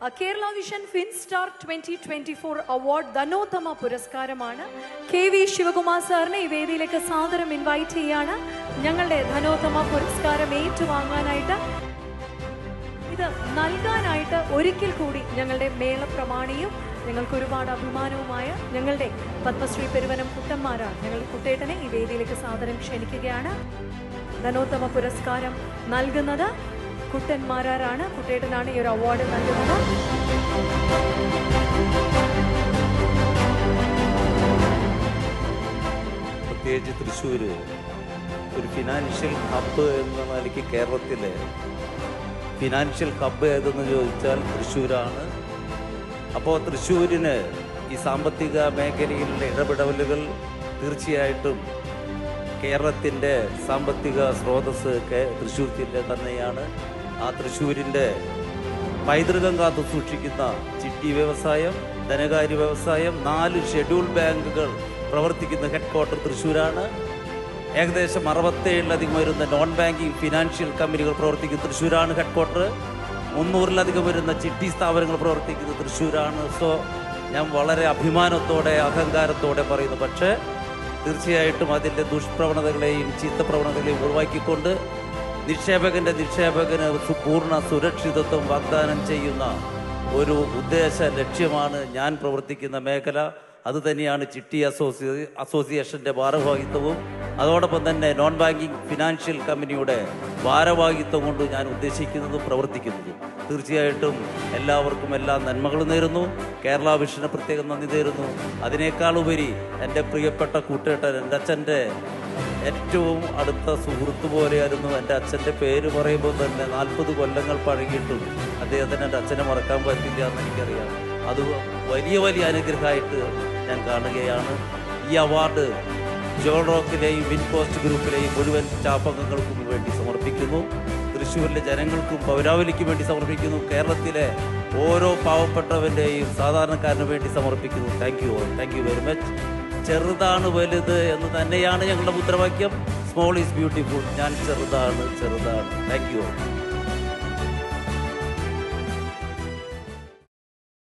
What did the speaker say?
Kerala Vision Finstar 2024 award ധനോത്തമ പുരസ്കാരമാണ്. KV Sivakumar സാറിനെ ഈ വേദിയിലേക്ക് സാദരം ഇൻവൈറ്റ് ചെയ്യാണ്. ഞങ്ങളുടെ ധനോത്തമ പുരസ്കാരം ഏറ്റുവാങ്ങാനായിട്ട്, ഇത് നൽകാനായിട്ട് ഒരിക്കൽ കൂടി ഞങ്ങളുടെ മേളപ്രമാണിയും ഞങ്ങൾക്ക് ഒരുപാട് അഭിമാനവുമായ ഞങ്ങളുടെ പത്മശ്രീ പെരുവനം കുട്ടന്മാരാണ്. ഞങ്ങൾ കുട്ടേട്ടനെ ഈ വേദിയിലേക്ക് സാദരം ക്ഷണിക്കുകയാണ്. ധനോത്തമ പുരസ്കാരം നൽകുന്നത് കുട്ടന്മാരാണ്. കുട്ടേട്ടനാണ് ഈ ഒരു അവാർഡ് നൽകുന്നത്. പ്രത്യേകിച്ച് തൃശ്ശൂർ ഒരു ഫിനാൻഷ്യൽ ഹബ്ബ് എന്ന നിലയ്ക്ക് കേരളത്തിലെ ഫിനാൻഷ്യൽ ഹബ്ബ് ഏതെന്ന് ചോദിച്ചാൽ തൃശ്ശൂരാണ്. അപ്പോൾ തൃശ്ശൂരിന് ഈ സാമ്പത്തിക മേഖലയിലുള്ള ഇടപെടലുകൾ തീർച്ചയായിട്ടും കേരളത്തിൻ്റെ സാമ്പത്തിക സ്രോതസ് തൃശ്ശൂർ ജില്ല തന്നെയാണ്. ആ തൃശ്ശൂരിൻ്റെ പൈതൃകം കാത്തു സൂക്ഷിക്കുന്ന ചിട്ടി വ്യവസായം, ധനകാര്യ വ്യവസായം, 4 ഷെഡ്യൂൾ ബാങ്കുകൾ പ്രവർത്തിക്കുന്ന ഹെഡ് ക്വാർട്ടർ തൃശ്ശൂരാണ്. ഏകദേശം 67ലധികം വരുന്ന നോൺ ബാങ്കിങ് ഫിനാൻഷ്യൽ കമ്പനികൾ പ്രവർത്തിക്കുന്ന തൃശ്ശൂരാണ് ഹെഡ് ക്വാർട്ടർ. 300ലധികം വരുന്ന ചിട്ടി സ്ഥാപനങ്ങൾ പ്രവർത്തിക്കുന്നത് തൃശ്ശൂരാണ്. സോ ഞാൻ വളരെ അഭിമാനത്തോടെ അഹങ്കാരത്തോടെ പറയുന്നു. പക്ഷേ തീർച്ചയായിട്ടും അതിൻ്റെ ദുഷ്പ്രവണതകളെയും ചീത്ത പ്രവണതകളെയും ഒഴിവാക്കിക്കൊണ്ട് നിക്ഷേപകന് പൂർണ്ണ സുരക്ഷിതത്വം വാഗ്ദാനം ചെയ്യുന്ന ഒരു ഉദ്ദേശ ലക്ഷ്യമാണ് ഞാൻ പ്രവർത്തിക്കുന്ന മേഖല. അതുതന്നെയാണ് ചിട്ടി അസോസിയേഷൻ്റെ ഭാരവാഹിത്വവും അതോടൊപ്പം തന്നെ നോൺ ബാങ്കിങ് ഫിനാൻഷ്യൽ കമ്പനിയുടെ ഭാരവാഹിത്വം കൊണ്ട് ഞാൻ ഉദ്ദേശിക്കുന്നതും പ്രവർത്തിക്കുന്നതും. തീർച്ചയായിട്ടും എല്ലാവർക്കും എല്ലാ നന്മകളും നേരുന്നു. കേരള വിഷന് പ്രത്യേകം നന്ദി നേരുന്നു. അതിനേക്കാളുപരി എൻ്റെ പ്രിയപ്പെട്ട കൂട്ടുകെട്ടൻ, എൻ്റെ അച്ഛൻ്റെ ഏറ്റവും അടുത്ത സുഹൃത്തു പോലെയായിരുന്നു. എൻ്റെ അച്ഛൻ്റെ പേര് പറയുമ്പോൾ തന്നെ 40 കൊല്ലങ്ങൾ പഴകിയിട്ടും അദ്ദേഹത്തിന് എൻ്റെ അച്ഛനെ മറക്കാൻ പറ്റില്ല എന്ന് എനിക്കറിയാം. അത് വലിയ അനുഗ്രഹമായിട്ട് ഞാൻ കാണുകയാണ്. ഈ അവാർഡ് ജോൺ റോക്കിലെയും വിൻപോസ്റ്റ് ഗ്രൂപ്പിലെയും മുഴുവൻ സ്റ്റാഫ് അംഗങ്ങൾക്കും വേണ്ടി സമർപ്പിക്കുന്നു. തൃശ്ശൂരിലെ ജനങ്ങൾക്കും പൗരാവലിക്കും വേണ്ടി സമർപ്പിക്കുന്നു. കേരളത്തിലെ ഓരോ പാവപ്പെട്ടവൻ്റെയും സാധാരണക്കാരന് വേണ്ടി സമർപ്പിക്കുന്നു. Thank you very much. ചെറുതാണ് വലുത് എന്ന് തന്നെയാണ് ഞങ്ങളുടെ മുദ്രാവാക്യം. Small is beautiful. ഞാൻ ചെറുതാണ്. Thank you.